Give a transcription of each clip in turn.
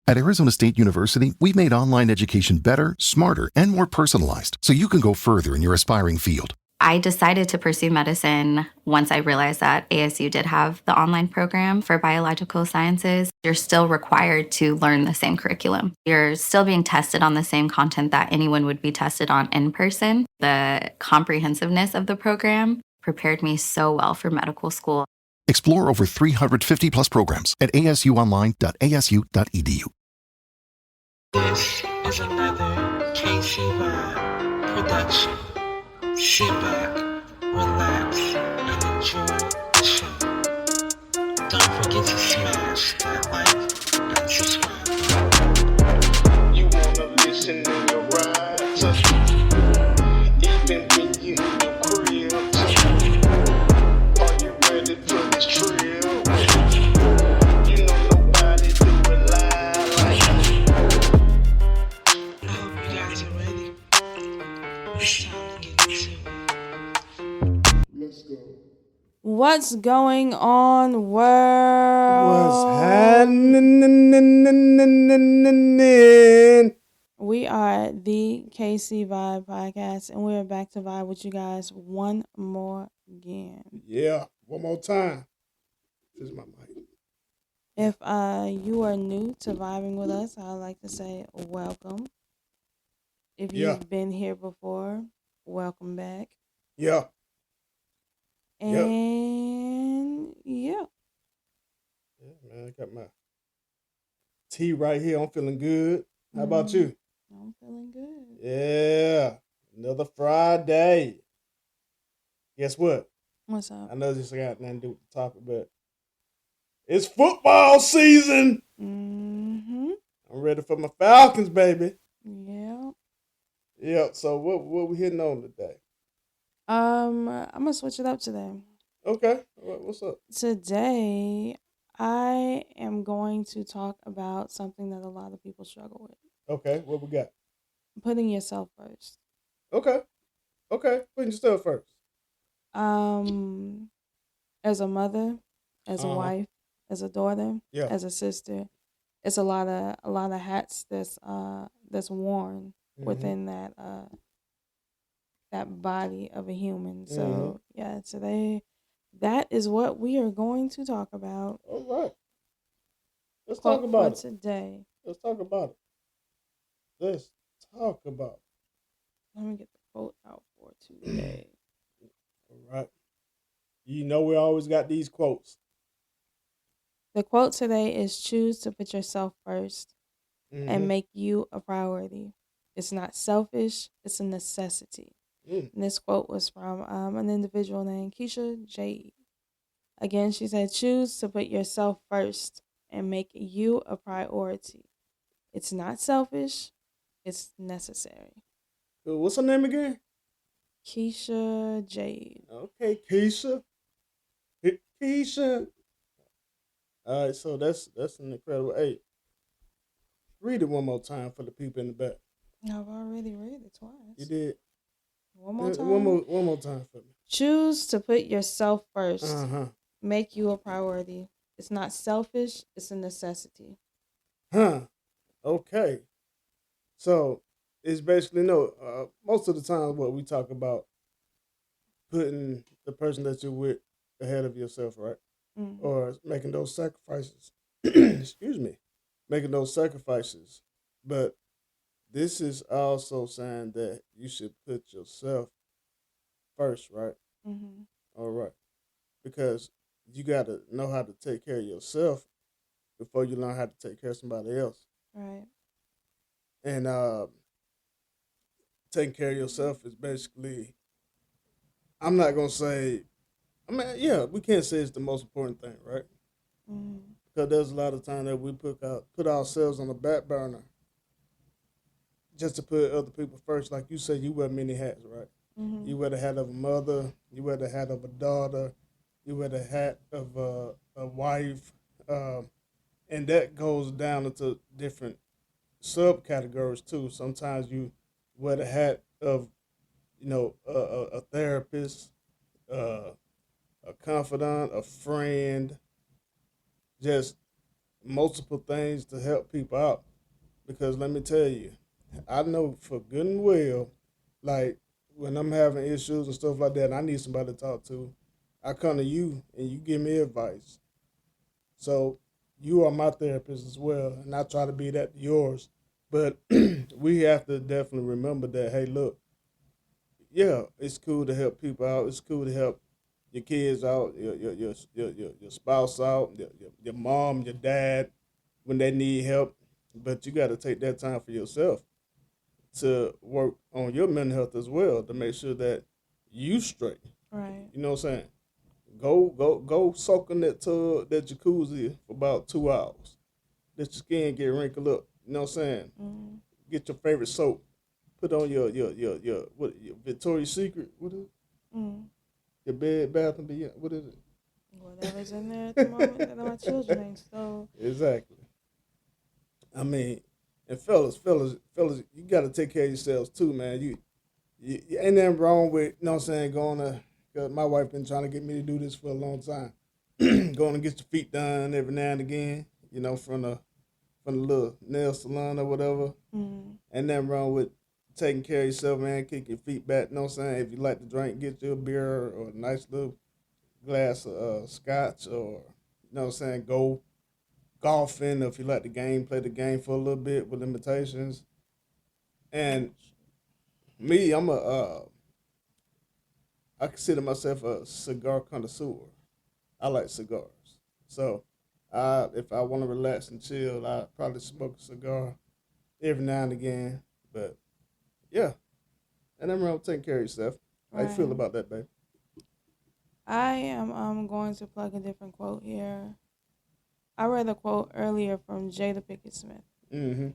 At Arizona State University, we've made online education better, smarter, and more personalized so you can go further in your aspiring field. I decided to pursue medicine once I realized that ASU did have the online program for biological sciences. You're still required to learn the same curriculum. You're still being tested on the same content that anyone would be tested on in person. The comprehensiveness of the program prepared me so well for medical school. Explore over 350 plus programs at asuonline.asu.edu. This is another KC production. Sit back, relax, and enjoy the show. Don't forget to smash that like and subscribe. You wanna listen in your ride, even when you in your crib. Are you ready for this trip? You know nobody do it live like me. I hope you guys are ready. It's time to get into it. Let's go. What's going on, world? What's happening? We are the KC Vibe Podcast, and we're back to vibe with you guys one more again. Yeah, one more time. This is my mic. If you are new to vibing with us, I'd like to say welcome. If you've been here before, welcome back. Yeah. And yeah. Yeah, man, I got my tea right here. I'm feeling good. How about you? I'm feeling good. Yeah, another Friday. Guess what? What's up? I know this got nothing to do with the topic, but it's football season. Mm-hmm. I'm ready for my Falcons, baby. Yeah. Yeah. So what we hitting on today? I'm gonna switch it up today. Okay. What's up? Today, I am going to talk about something that a lot of people struggle with. Okay. What we got? Putting yourself first. Okay. Putting yourself first. As a mother, as a wife, as a daughter, as a sister, it's a lot of hats that's worn within that body of a human. So yeah, today that is what we are going to talk about. All right. Let's talk about it today. Let's talk about it. Let me get the quote out for today. All right. You know we always got these quotes. The quote today is choose to put yourself first and make you a priority. It's not selfish, it's a necessity. And this quote was from an individual named Keisha Jade. Again, she said, choose to put yourself first and make you a priority. It's not selfish, it's necessary. What's her name again? Keisha Jade. Okay, Keisha. Keisha. All right, so that's an incredible. Hey, read it one more time for the people in the back. I've already read it twice. You did? One more time? One more time for me. Choose to put yourself first. Make you a priority. It's not selfish, it's a necessity. Okay. So, it's basically, most of the time what we talk about, putting the person that you're with ahead of yourself, right? Or making those sacrifices. Excuse me. Making those sacrifices. But this is also saying that you should put yourself first, right? All right. Because you got to know how to take care of yourself before you learn how to take care of somebody else. Right. And taking care of yourself is basically, I'm not going to say, we can't say it's the most important thing, right? Because there's a lot of time that we put ourselves on the back burner just to put other people first. Like you said, you wear many hats, right? You wear the hat of a mother, you wear the hat of a daughter, you wear the hat of a wife, and that goes down into different subcategories too. Sometimes you wear the hat of, a therapist, a confidant, a friend, just multiple things to help people out. Because let me tell you, I know for good and well, like when I'm having issues and stuff like that, and I need somebody to talk to, I come to you and you give me advice. So you are my therapist as well, and I try to be that to yours. But we have to definitely remember that, hey, look, yeah, it's cool to help people out. It's cool to help your kids out, your spouse out, your mom, your dad when they need help. But you got to take that time for yourself to work on your mental health as well to make sure that you straight. Right. You know what I'm saying? Go soak in that tub, that jacuzzi for about 2 hours. Let your skin get wrinkled up. You know what I'm saying? Mm. Get your favorite soap. Put on your Victoria's Secret. What is it? Mm. Your bed, bath and beyond. What is it? Whatever's in there at the moment that my children ain't stole. Exactly. I mean, and fellas, you got to take care of yourselves too, man. You ain't nothing wrong with, you know what I'm saying, going to, cause my wife been trying to get me to do this for a long time. Going to get your feet done every now and again, you know, from the little nail salon or whatever. Mm. Ain't nothing wrong with taking care of yourself, man. Kick your feet back, you know what I'm saying? If you like to drink, get you a beer or a nice little glass of scotch, or, you know what I'm saying, go golfing. Or if you like the game, play the game for a little bit with limitations. And me, I consider myself a cigar connoisseur. I like cigars. So if I want to relax and chill, I probably smoke a cigar every now and again. But yeah, and I'm around taking care of yourself. How you feel Right. about that, babe? I am going to plug a different quote here. I read a quote earlier from Jada Pinkett Smith, Mm-hmm.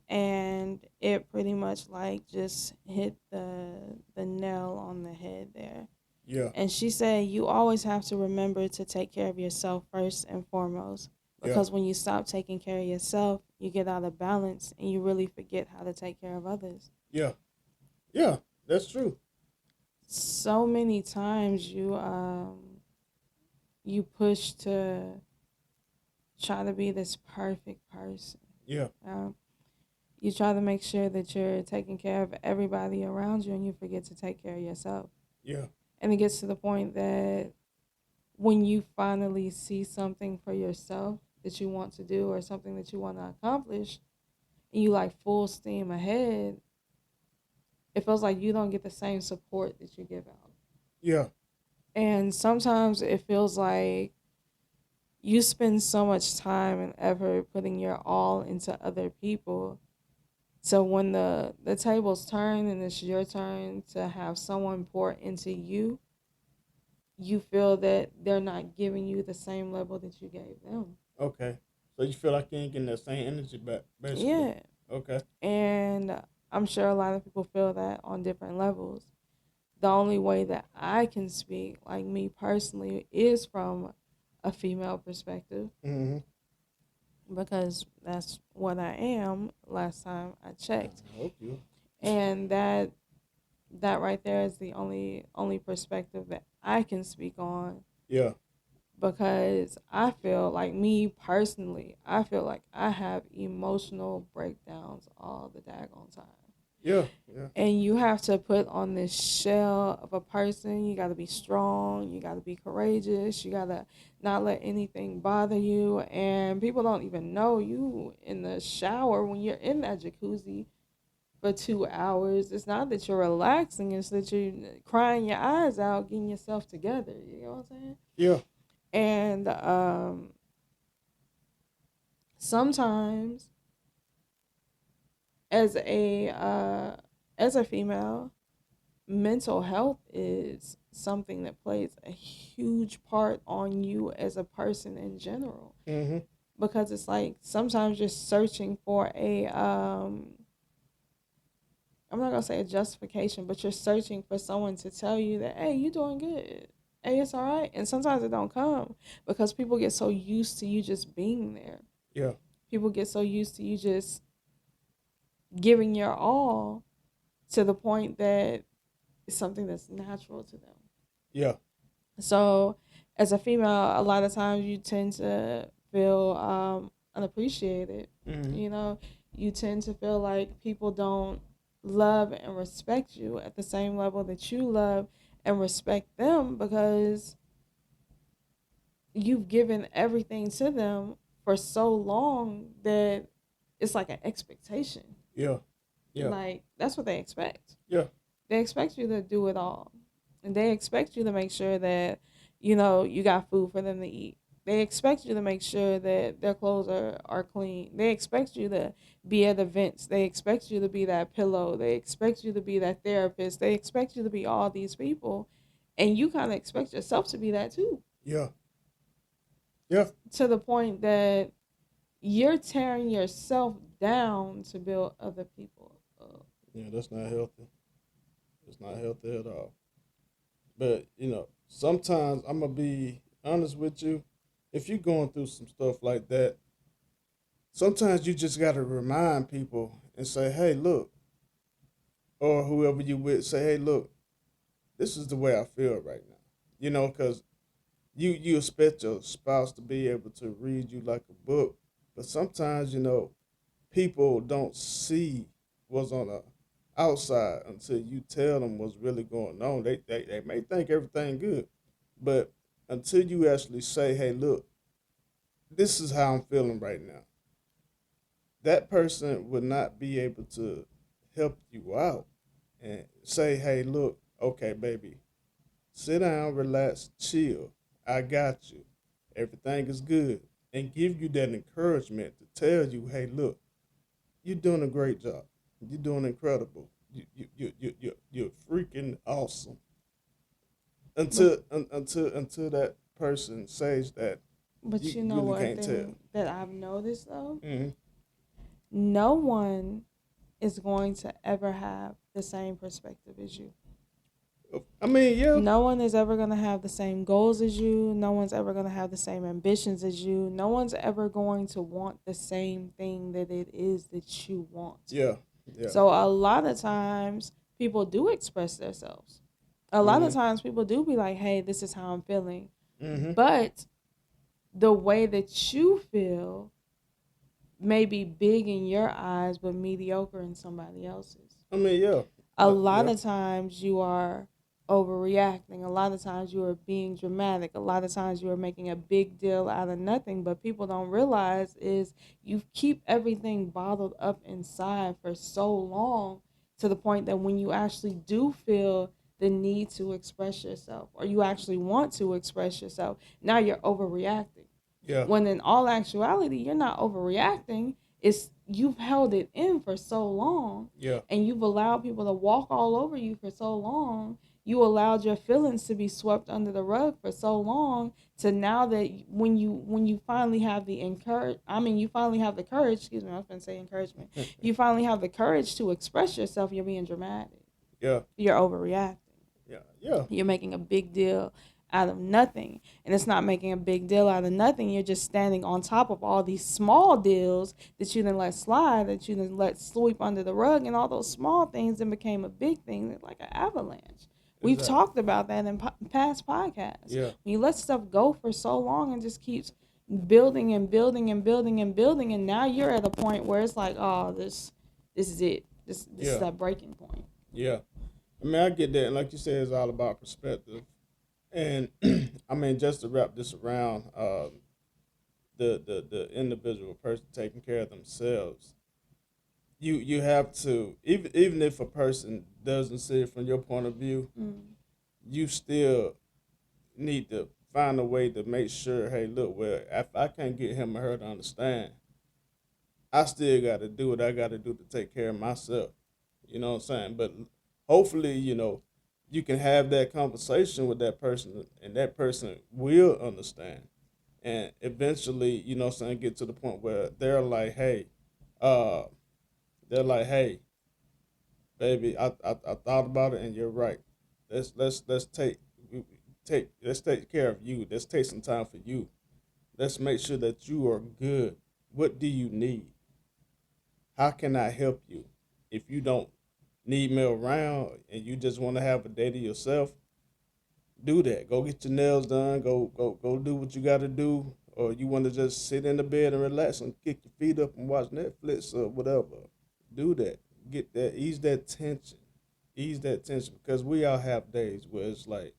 and it pretty much like just hit the nail on the head there. Yeah. And she said, you always have to remember to take care of yourself first and foremost. Yeah. Because when you stop taking care of yourself, you get out of balance and you really forget how to take care of others. Yeah. Yeah. That's true. So many times you push to try to be this perfect person. Yeah. You try to make sure that you're taking care of everybody around you and you forget to take care of yourself. Yeah. And it gets to the point that when you finally see something for yourself that you want to do or something that you want to accomplish and you like full steam ahead, it feels like you don't get the same support that you give out. Yeah. And sometimes it feels like you spend so much time and effort putting your all into other people. So when the tables turn and it's your turn to have someone pour into you, you feel that they're not giving you the same level that you gave them. Okay. So you feel like you ain't getting that same energy back, basically. Yeah. Okay. And I'm sure a lot of people feel that on different levels. The only way that I can speak, like me personally, is from a female perspective Mm-hmm. because that's what I am last time I checked. I hope you. And that right there is the only perspective that I can speak on. Yeah. Because I feel like me personally, I feel like I have emotional breakdowns all the daggone time. Yeah. Yeah. And you have to put on this shell of a person. You got to be strong. You got to be courageous. You got to not let anything bother you. And people don't even know you in the shower when you're in that jacuzzi for 2 hours. It's not that you're relaxing. It's that you're crying your eyes out, getting yourself together. You know what I'm saying? Yeah. And sometimes as a female, mental health is something that plays a huge part on you as a person in general. Mm-hmm. Because it's like sometimes you're searching for a I'm not gonna say a justification, but you're searching for someone to tell you that, hey, you're doing good. Hey, it's all right. And sometimes it don't come because people get so used to you just being there. Yeah. People get so used to you just giving your all to the point that it's something that's natural to them. Yeah. So as a female, a lot of times you tend to feel unappreciated. Mm-hmm. You know, you tend to feel like people don't love and respect you at the same level that you love and respect them, because you've given everything to them for so long that it's like an expectation. Yeah. Yeah. Like, that's what they expect. Yeah. They expect you to do it all. And they expect you to make sure that, you got food for them to eat. They expect you to make sure that their clothes are clean. They expect you to be at events. They expect you to be that pillow. They expect you to be that therapist. They expect you to be all these people. And you kind of expect yourself to be that too. Yeah. Yeah. To the point that you're tearing yourself down to build other people up. Yeah, that's not healthy. It's not healthy at all. But, sometimes I'm going to be honest with you. If you're going through some stuff like that, sometimes you just got to remind people and say, hey, look, or whoever you with, say, hey, look, this is the way I feel right now. Because you expect your spouse to be able to read you like a book, but sometimes, people don't see what's on the outside until you tell them what's really going on. They may think everything good, but until you actually say, hey, look, this is how I'm feeling right now, that person would not be able to help you out and say, hey, look, okay, baby, sit down, relax, chill. I got you. Everything is good. And give you that encouragement to tell you, hey, look, you're doing a great job. You're doing incredible. You're freaking awesome. Until that person says that, But you you know really what can't tell. thing that I've noticed though? Mm-hmm. No one is going to ever have the same perspective as you. I mean, yeah. No one is ever going to have the same goals as you. No one's ever going to have the same ambitions as you. No one's ever going to want the same thing that it is that you want. Yeah. Yeah. So a lot of times people do express themselves. A lot of times people do be like, hey, this is how I'm feeling. Mm-hmm. But the way that you feel may be big in your eyes, but mediocre in somebody else's. I mean, yeah. A lot of times you are overreacting. A lot of times you are being dramatic. A lot of times you are making a big deal out of nothing. But people don't realize is you keep everything bottled up inside for so long, to the point that when you actually do feel the need to express yourself, or you actually want to express yourself, now you're overreacting. Yeah. When in all actuality, you're not overreacting. It's you've held it in for so long. Yeah. And you've allowed people to walk all over you for so long. You allowed your feelings to be swept under the rug for so long, to now that when you finally have the you finally have the courage, excuse me, I was going to say encouragement. You finally have the courage to express yourself, you're being dramatic. Yeah. You're overreacting. Yeah. Yeah. You're making a big deal out of nothing. And it's not making a big deal out of nothing. You're just standing on top of all these small deals that you didn't let slide, that you didn't let sweep under the rug, and all those small things then became a big thing, like an avalanche. We've talked about that in past podcasts. Yeah. When you let stuff go for so long and just keeps building and building and building and building, and now you're at a point where it's like, oh, this is it. This is that breaking point. Yeah. I mean, I get that. And like you said, it's all about perspective. And I mean, just to wrap this around, the individual person taking care of themselves, you have to, even if a person doesn't see it from your point of view, you still need to find a way to make sure, hey, look, well, if I can't get him or her to understand, I still got to do what I got to do to take care of myself. You know what I'm saying? But hopefully, you can have that conversation with that person, and that person will understand. And eventually, get to the point where they're like, hey, baby, I thought about it, and you're right. Let's take care of you. Let's take some time for you. Let's make sure that you are good. What do you need? How can I help you? If you don't need me around and you just want to have a day to yourself, do that. Go get your nails done. Go do what you got to do. or you want to just sit in the bed and relax and kick your feet up and watch Netflix or whatever, do that. Get that, ease that tension, because we all have days where it's like,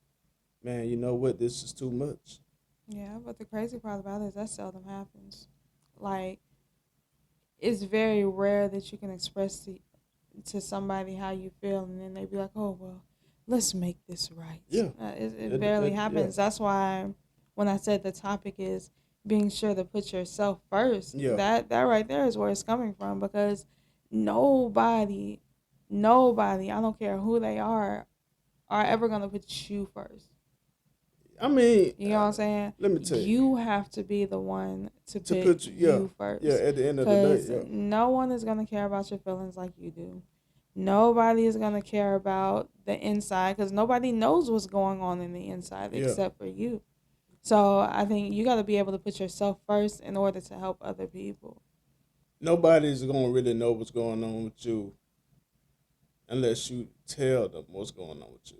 man, you know what, this is too much. Yeah, but the crazy part about it is that seldom happens. Like, it's very rare that you can express to somebody how you feel, and then they be like, "Oh well, let's make this right." Yeah, It barely happens. That's why when I said the topic is being sure to put yourself first, yeah, that right there is where it's coming from, because nobody, nobody, I don't care who they are ever gonna put you first. I mean, You know what I'm saying? let me tell you, You have to be the one to to put put you, you yeah, first. at the end of the day, Because yeah, no one is going to care about your feelings like you do. Nobody is going to care about the inside, because nobody knows what's going on in the inside yeah. except for you. So I think you got to be able to put yourself first in order to help other people. Nobody's gonna really know what's going on with you unless you tell them what's going on with you.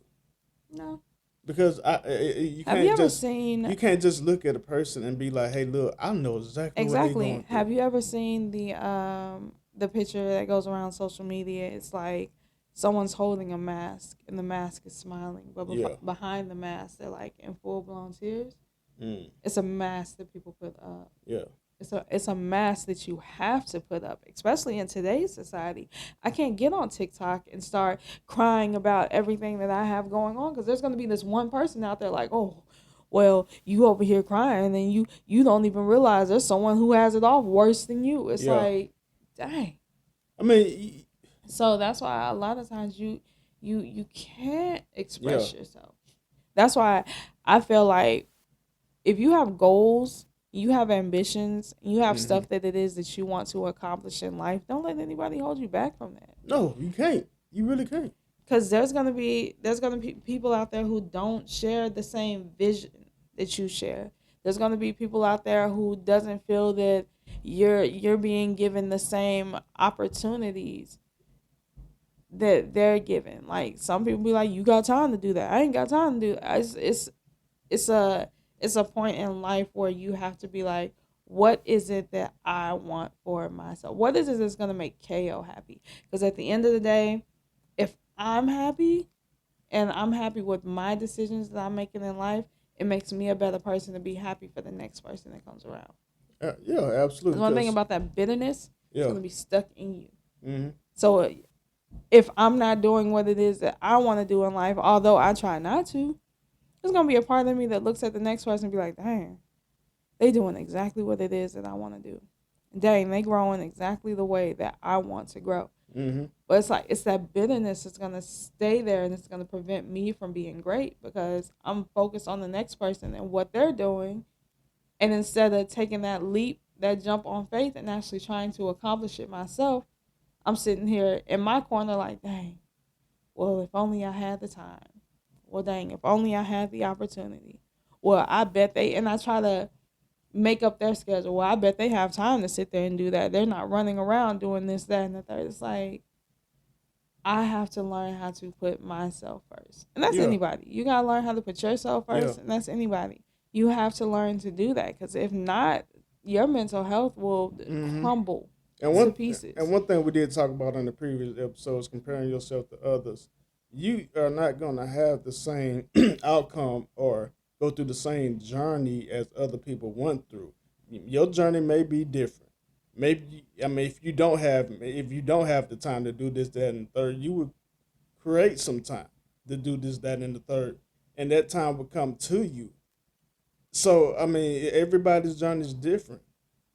No. Because Have you ever seen you can't just look at a person and be like, hey, look, I know exactly what they're going exactly? through. Have you ever seen the picture that goes around social media? It's like someone's holding a mask and the mask is smiling, but Yeah. behind the mask they're like in full blown tears. Mm. It's a mask that people put up. Yeah. It's a mask that you have to put up, especially in today's society. I can't get on TikTok and start crying about everything that I have going on, because there's going to be this one person out there like, oh, well, you over here crying and you don't even realize there's someone who has it off worse than you. It's Yeah. like, dang. I mean, So that's why a lot of times you can't express yeah. yourself. That's why I feel like if you have goals, you have ambitions, you have Hmm. stuff that it is that you want to accomplish in life, don't let anybody hold you back from that. No, you can't. You really can't. Because there's gonna be people out there who don't share the same vision that you share. There's gonna be people out there who doesn't feel that you're being given the same opportunities that they're given. Like, some people be like, you got time to do that. I ain't got time to do that. It's a it's a point in life where you have to be like, what is it that I want for myself? What is it that's gonna make KO happy? Because at the end of the day, if I'm happy and I'm happy with my decisions that I'm making in life, it makes me a better person to be happy for the next person that comes around. Yeah, Because absolutely. one thing about that bitterness, it's Yeah. gonna be stuck in you. Hmm. So if I'm not doing what it is that I want to do in life, although I try not to, there's gonna be a part of me that looks at the next person and be like, dang, they doing exactly what it is that I want to do. Dang, they growing exactly the way that I want to grow. Hmm. But it's like, it's that bitterness that's gonna stay there, and it's gonna prevent me from being great, because I'm focused on the next person and what they're doing, and instead of taking that leap, that jump on faith, and actually trying to accomplish it myself, I'm sitting here in my corner like, dang, well, if only I had the time. Well, dang, if only I had the opportunity. Well, I bet and I try to make up their schedule. Well, I bet they have time to sit there and do that. They're not running around doing this, that, and the third. It's like, I have to learn how to put myself first. And that's Yeah. anybody. You got to learn how to put yourself first, Yeah. and that's anybody. You have to learn to do that, because if not, your mental health will Hmm. crumble And to pieces. one thing we did talk about in the previous episodes, comparing yourself to others, you are not gonna have the same outcome or go through the same journey as other people went through. Your journey may be different. Maybe, I mean, if you don't have the time to do this, that, and the third, you would create some time to do this, that, and the third, and that time would come to you. So I mean, everybody's journey is different,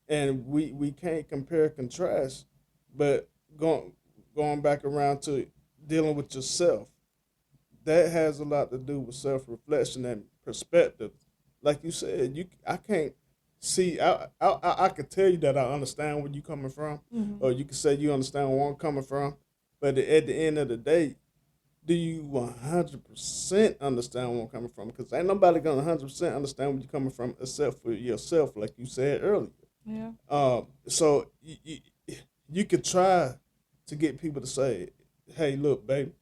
and we can't compare and contrast. But going back around to dealing with yourself, that has a lot to do with self reflection and perspective. Like you said, I can't see. I could tell you that I understand where you coming from, Mm-hmm. or you can say you understand where I'm coming from. But at the end of the day, do you 100% understand where I'm coming from? Because ain't nobody gonna 100% understand where you're coming from except for yourself, like you said earlier. Yeah. So you could try to get people to say, "Hey, look, baby,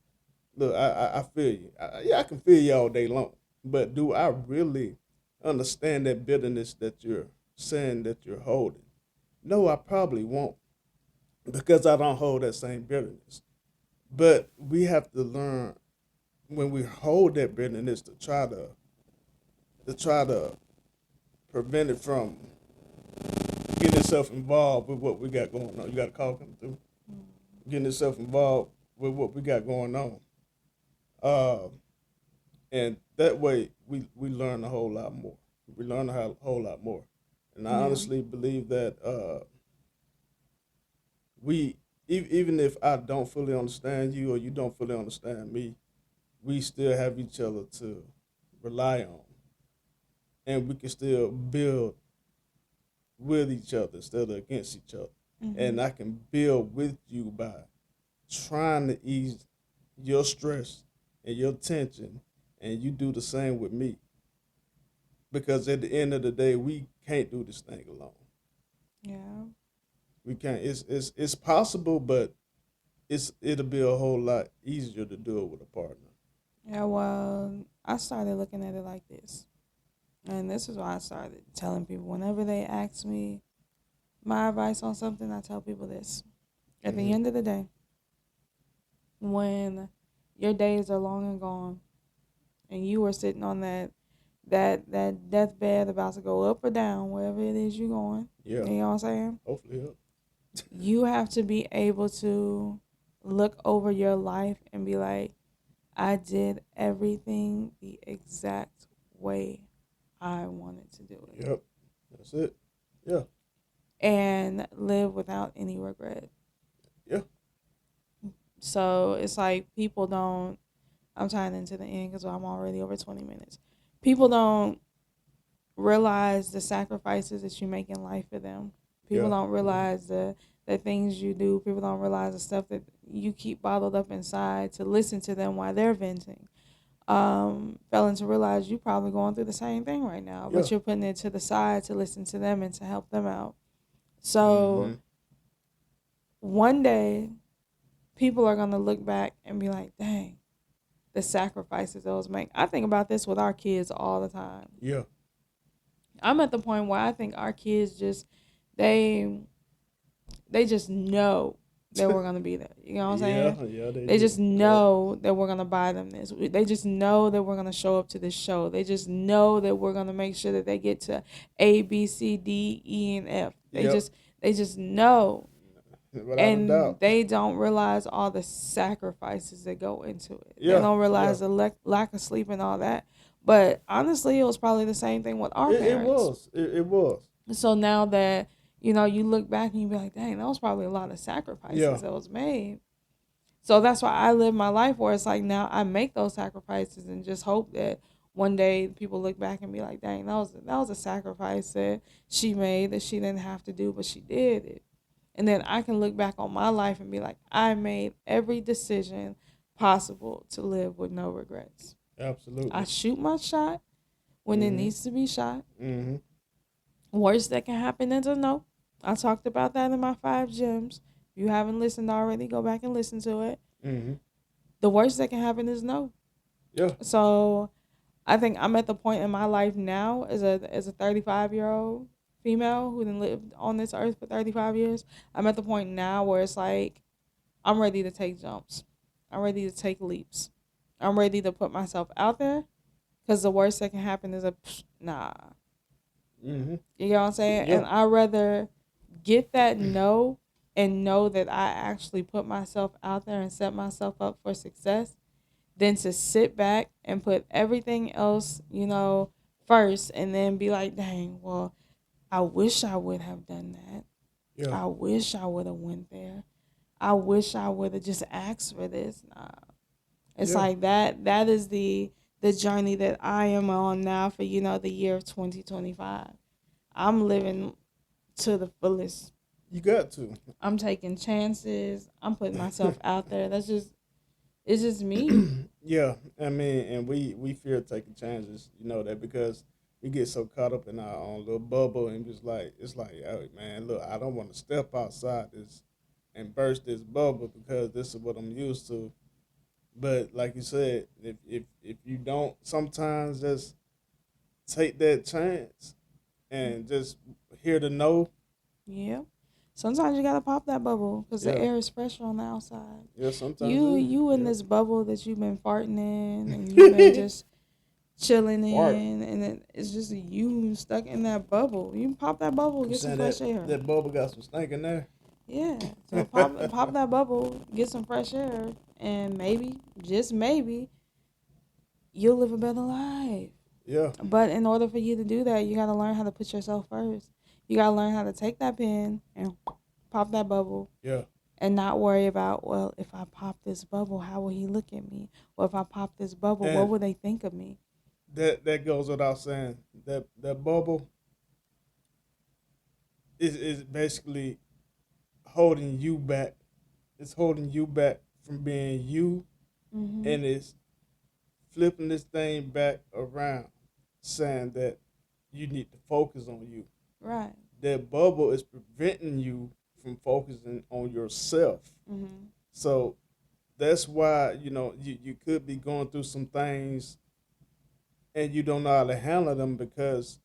look, I feel you. Yeah, I can feel you all day long, but do I really understand that bitterness that you're saying that you're holding. No, I probably won't because I don't hold that same bitterness. But we have to learn when we hold that bitterness to try to prevent it from getting itself involved with what we got going on. You got a call coming through. Getting itself involved with what we got going on. Uh, and that way we learn a whole lot more. We learn a whole lot more. And I Yeah. honestly believe that we even if I don't fully understand you or you don't fully understand me, we still have each other to rely on, and we can still build with each other instead of against each other. And I can build with you by trying to ease your stress and your tension, and you do the same with me. Because at the end of the day, we can't do this thing alone. Yeah. We can't. It's possible, but it'll be a whole lot easier to do it with a partner. Yeah, well, I started looking at it like this. And this is why I started telling people whenever they ask me my advice on something, I tell people this. At the end of the day, when your days are long and gone and you are sitting on that deathbed about to go up or down, wherever it is you're going, Yeah. you know what I'm saying? Hopefully, yeah. You have to be able to look over your life and be like, I did everything the exact way I wanted to do it. Yep. That's it. Yeah. And live without any regret. Yeah. So it's like people don't, I'm tying into the end because I'm already over 20 minutes. People don't realize the sacrifices that you make in life for them. People Yeah. don't realize the things you do. People don't realize the stuff that you keep bottled up inside to listen to them while they're venting. Failing to realize you probably going through the same thing right now, but Yeah. you're putting it to the side to listen to them and to help them out. So one day, people are going to look back and be like, dang, the sacrifices those make. I think about this with our kids all the time. Yeah. I'm at the point where I think our kids just, they just know that we're going to be there. You know what I'm saying? Yeah. They They do. just know that we're going to buy them this. They just know that we're going to show up to this show. They just know that we're going to make sure that they get to A, B, C, D, E, and F. Yep. They just know. Without a And doubt. they don't realize all the sacrifices that go into it. Yeah. They don't realize the lack of sleep and all that. But honestly, it was probably the same thing with our It parents. was. It was. So now that, you look back and you be like, dang, that was probably a lot of sacrifices that was made. So that's why I live my life where it's like now I make those sacrifices and just hope that one day people look back and be like, dang, that was a sacrifice that she made that she didn't have to do, but she did it. And then I can look back on my life and be like, I made every decision possible to live with no regrets. Absolutely. I shoot my shot when it needs to be shot. Mm-hmm. Worst that can happen is a no. I talked about that in my 5 gems. If you haven't listened already, go back and listen to it. Mm-hmm. The worst that can happen is no. Yeah. So I think I'm at the point in my life now as a 35-year-old female who done lived on this earth for 35 years. I'm at the point now where it's like I'm ready to take jumps. I'm ready to take leaps. I'm ready to put myself out there because the worst that can happen is nah. Mm-hmm. You know what I'm saying? Yeah. And I'd rather get that no and know that I actually put myself out there and set myself up for success than to sit back and put everything else, first and then be like, dang, well, I wish I would have done that. Yeah. I wish I would have went there. I wish I would have just asked for this. Nah. It's like that is the journey that I am on now for, the year of 2025. I'm living to the fullest. You got to. I'm taking chances. I'm putting myself out there. It's just me. Yeah, I mean, and we fear taking chances, that because we get so caught up in our own little bubble and just like it's like, oh man, look, I don't want to step outside this and burst this bubble because this is what I'm used to. But like you said, if you don't sometimes just take that chance and just hear the no. Yeah. Sometimes you gotta pop that bubble because the Yeah. air is fresher on the outside. Yeah, sometimes You in yeah. this bubble that you've been farting in, and you've been just chilling Fart. in, and it's just you stuck in that bubble. You pop that bubble, You get some saying fresh that air. that bubble got some stink in there? Yeah. So pop that bubble, get some fresh air, and maybe, just maybe, you'll live a better life. Yeah. But in order for you to do that, you gotta learn how to put yourself first. You gotta learn how to take that pen and pop that bubble. Yeah. And not worry about, well, if I pop this bubble, how will he look at me? Or if I pop this bubble, what And will they think of me? that goes without saying. That bubble is basically holding you back. It's holding you back from being you, Mm-hmm. and it's flipping this thing back around, saying that you need to focus on you. Right. That bubble is preventing you from focusing on yourself. Mm-hmm. So that's why you could be going through some things and you don't know how to handle them because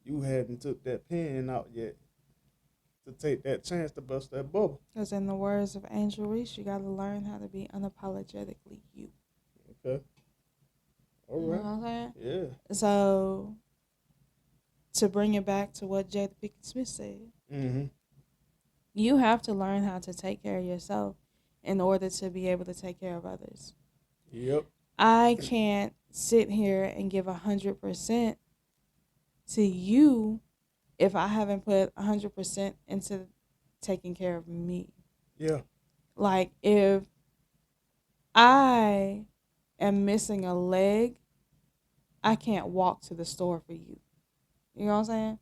you haven't took that pen out yet to take that chance to bust that bubble. Because in the words of Angel Reese, you got to learn how to be unapologetically you. Okay. All You know right. what I'm saying? Yeah. So, to bring it back to what Jada Pinkett Smith said, Mm-hmm. you have to learn how to take care of yourself in order to be able to take care of others. Yep. I can't sit here and give 100% to you if I haven't put 100% into taking care of me. Yeah. Like, if I am missing a leg, I can't walk to the store for you. You know what I'm saying?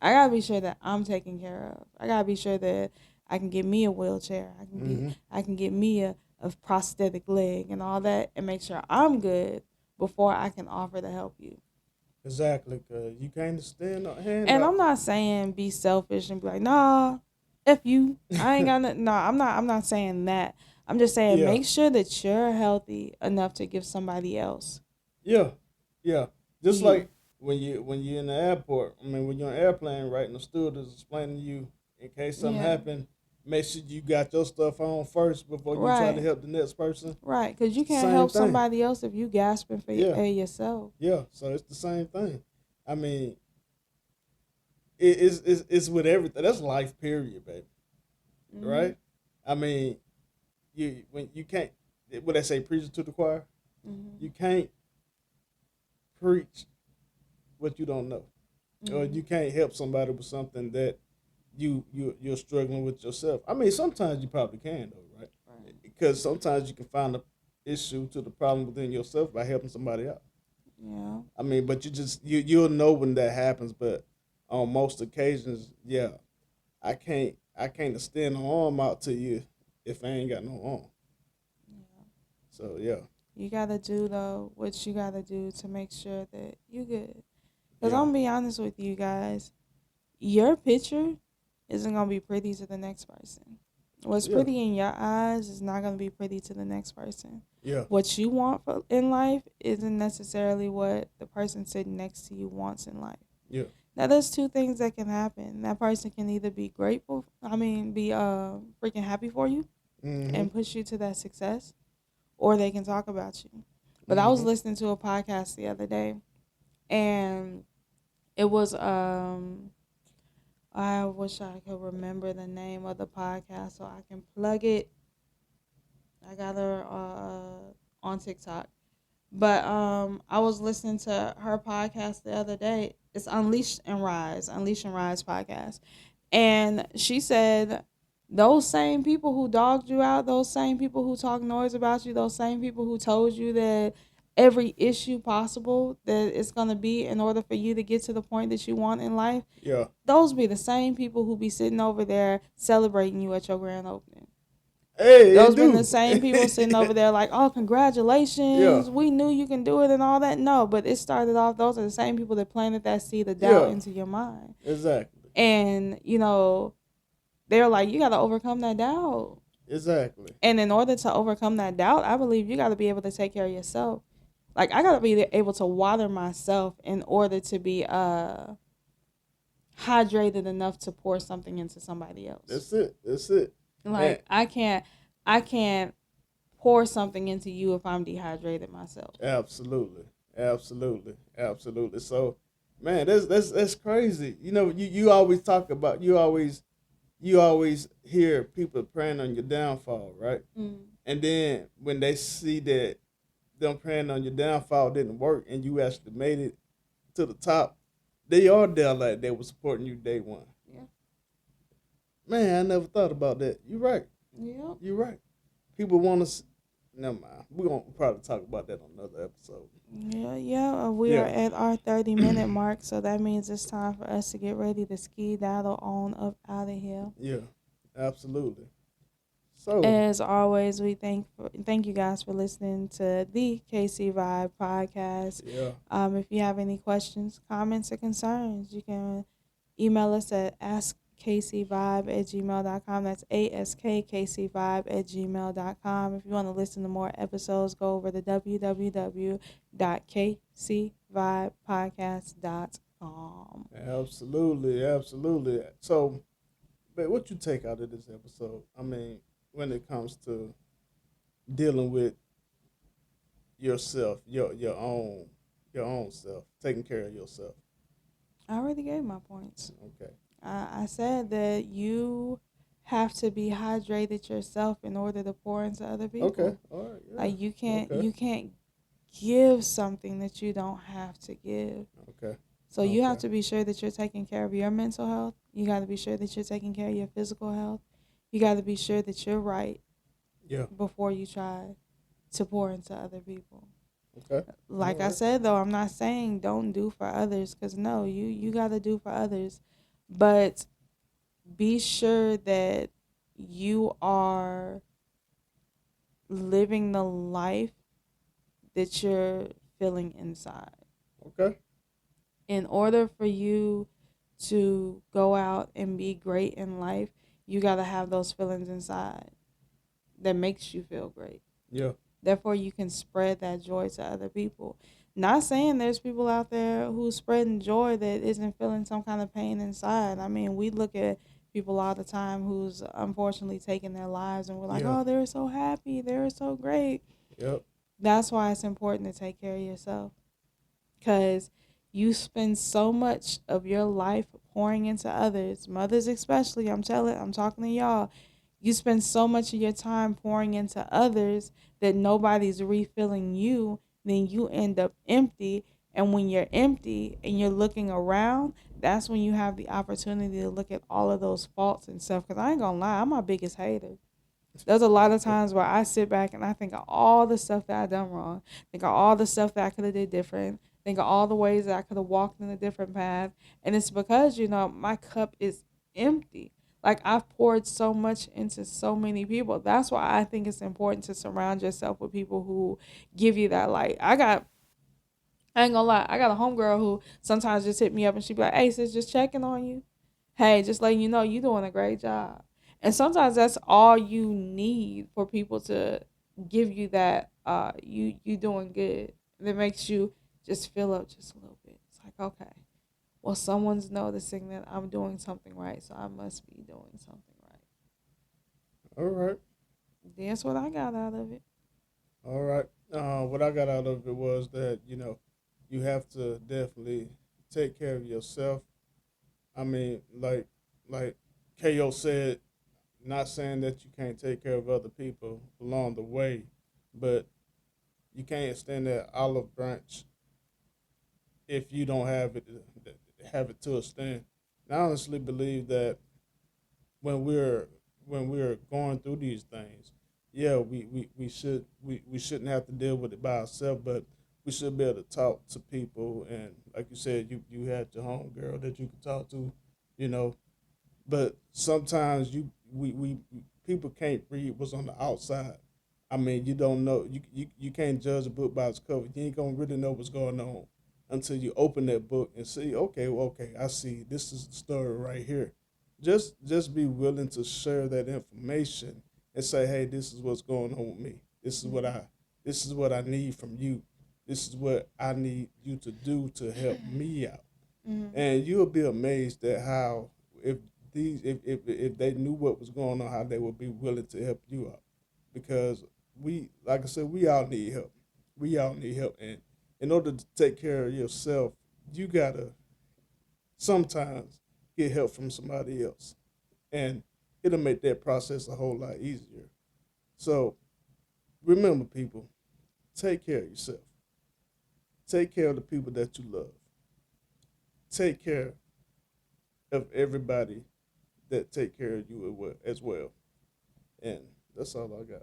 I gotta be sure that I'm taken care of. I gotta be sure that I can get me a wheelchair. I can get me a prosthetic leg and all that, and make sure I'm good before I can offer to help you. Exactly, cause you can't stand no hand And out. I'm not saying be selfish and be like, nah, F you. I ain't got nothing. No, I'm not saying that. I'm just saying Yeah. make sure that you're healthy enough to give somebody else. Yeah. Yeah. Just You. like when you're in the airport. I mean, when you're on an airplane, right, and the stewardess is explaining to you in case something Yeah. happen, make sure you got your stuff on first before you try to Right. help the next person. Right, because you It's the can't same help thing. somebody else if you gasping for Yeah. air yourself. Yeah, so it's the same thing. I mean, it's with everything. That's life, period, baby. Mm-hmm. Right? I mean, when you can't, what they say, preach to the choir. Mm-hmm. You can't preach what you don't know, or Mm-hmm. you can't help somebody with something that you're struggling with yourself. I mean, sometimes you probably can though, right? Right. Because sometimes you can find the issue to the problem within yourself by helping somebody out. Yeah. I mean, but you'll know when that happens. But on most occasions, yeah, I can't extend an arm out to you if I ain't got no arm. Yeah. So yeah, You gotta do though what you gotta do to make sure that you good. Cause yeah, I'm gonna be honest with you guys, your picture isn't gonna be pretty to the next person. What's yeah, pretty in your eyes is not gonna be pretty to the next person. yeah, What you want in life isn't necessarily what the person sitting next to you wants in life. yeah, Now, there's two things that can happen. That person can either be grateful, be freaking happy for you mm-hmm, and push you to that success, or they can talk about you. But I was mm-hmm, listening to a podcast the other day, and it was I wish I could remember the name of the podcast so I can plug it. I got her on TikTok. But I was listening to her podcast the other day. It's Unleash and Rise podcast. And she said those same people who dogged you out, those same people who talked noise about you, those same people who told you that every issue possible that it's going to be in order for you to get to the point that you want in life, yeah. those be the same people who be sitting over there celebrating you at your grand opening. Hey, Those it been the do. same people sitting over there like, oh, Yeah, congratulations, we knew you can do it and all that. No, but it started off, those are the same people that planted that seed of doubt yeah, into your mind. exactly, And, they're like, you got to overcome that doubt. exactly. And in order to overcome that doubt, I believe you got to be able to take care of yourself. Like, I got to be able to water myself in order to be hydrated enough to pour something into somebody else. That's it. Like I can't pour something into you if I'm dehydrated myself. Absolutely. So, man, that's crazy. You always talk about you always hear people praying on your downfall, right? And then when they see that them praying on your downfall didn't work and you actually made it to the top, they are there like they were supporting you day one. Yeah. Man, I never thought about that. You're right. Yeah. You're right. People want to. Never mind. We're gonna probably talk about that on another episode. Yeah. We are at our 30-minute mark, so that means it's time for us to get ready to skedaddle on up out of here. Yeah, absolutely. So, as always, we thank you guys for listening to the KC Vibe podcast. Yeah. If you have any questions, comments, or concerns, you can email us at askkcvibe@gmail.com. That's askkcvibe@gmail.com. If you want to listen to more episodes, go over to www.kcvibepodcast.com. Absolutely. So, but what you take out of this episode? I mean, when it comes to dealing with yourself, your own self, taking care of yourself. I already gave my points. Okay. I said that you have to be hydrated yourself in order to pour into other people. Okay. All right. Yeah. Like you can't give something that you don't have to give. Okay. So you have to be sure that you're taking care of your mental health. You got to be sure that you're taking care of your physical health. You got to be sure that you're right. Yeah. Before you try to pour into other people. Okay. Like I said, though, I'm not saying don't do for others, because no, you got to do for others. But be sure that you are living the life that you're feeling inside. Okay. In order for you to go out and be great in life, you got to have those feelings inside that makes you feel great. Yeah. Therefore, you can spread that joy to other people. Not saying there's people out there who's spreading joy that isn't feeling some kind of pain inside. I mean, we look at people all the time who's unfortunately taking their lives, and we're like, oh, they're so happy, they're so great. Yep. That's why it's important to take care of yourself, because you spend so much of your life pouring into others, mothers especially. I'm talking to y'all. You spend so much of your time pouring into others that nobody's refilling you, then you end up empty. And when you're empty and you're looking around, that's when you have the opportunity to look at all of those faults and stuff. Because I ain't going to lie, I'm my biggest hater. There's a lot of times where I sit back and I think of all the stuff that I done wrong, think of all the stuff that I could have did different, think of all the ways that I could have walked in a different path. And it's because, my cup is empty. Like, I've poured so much into so many people. That's why I think it's important to surround yourself with people who give you that light. I ain't gonna lie, I got a homegirl who sometimes just hit me up and she be like, hey, sis, just checking on you. Hey, just letting you know you're doing a great job. And sometimes that's all you need for people to give you that you doing good. That makes you just fill up just a little bit. It's like, okay, well, someone's noticing that I'm doing something right, so I must be doing something right. All right. That's what I got out of it. All right. What I got out of it was that, you have to definitely take care of yourself. I mean, like KO said, not saying that you can't take care of other people along the way, but you can't extend that olive branch if you don't have it to extend. And I honestly believe that when we're going through these things, yeah, we shouldn't have to deal with it by ourselves, but we should be able to talk to people. And like you said, you had your homegirl that you could talk to, but sometimes we people can't read what's on the outside. I mean, you don't know. You can't judge a book by its cover. You ain't gonna really know what's going on until you open that book and see. Okay, I see. This is the story right here. Just be willing to share that information and say, hey, this is what's going on with me. This is what I need from you. This is what I need you to do to help me out. And you'll be amazed at how if they knew what was going on, how they would be willing to help you out. Because like I said, we all need help. We all need help, and in order to take care of yourself, you gotta sometimes get help from somebody else, and it'll make that process a whole lot easier. So remember, people, take care of yourself. Take care of the people that you love. Take care of everybody that take care of you as well. And that's all I got.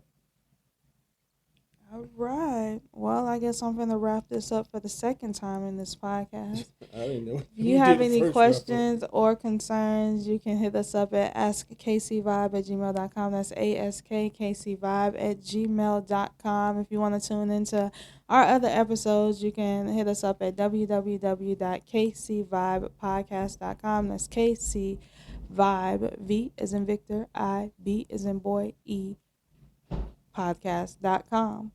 All right. Well, I guess I'm going to wrap this up for the second time in this podcast. I didn't know. If you have any questions or concerns, you can hit us up at askkcvibe@gmail.com. That's askkcvibe@gmail.com. If you want to tune into our other episodes, you can hit us up at www.kcvibepodcast.com. That's KCVibe, V as in Victor, I, B as in boy, E, podcast.com.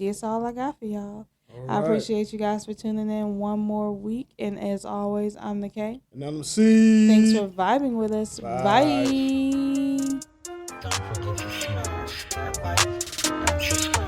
That's all I got for y'all. I appreciate you guys for tuning in one more week. And as always, I'm the K. And I'm the C. Thanks for vibing with us. Bye. Don't forget to smash that like and subscribe.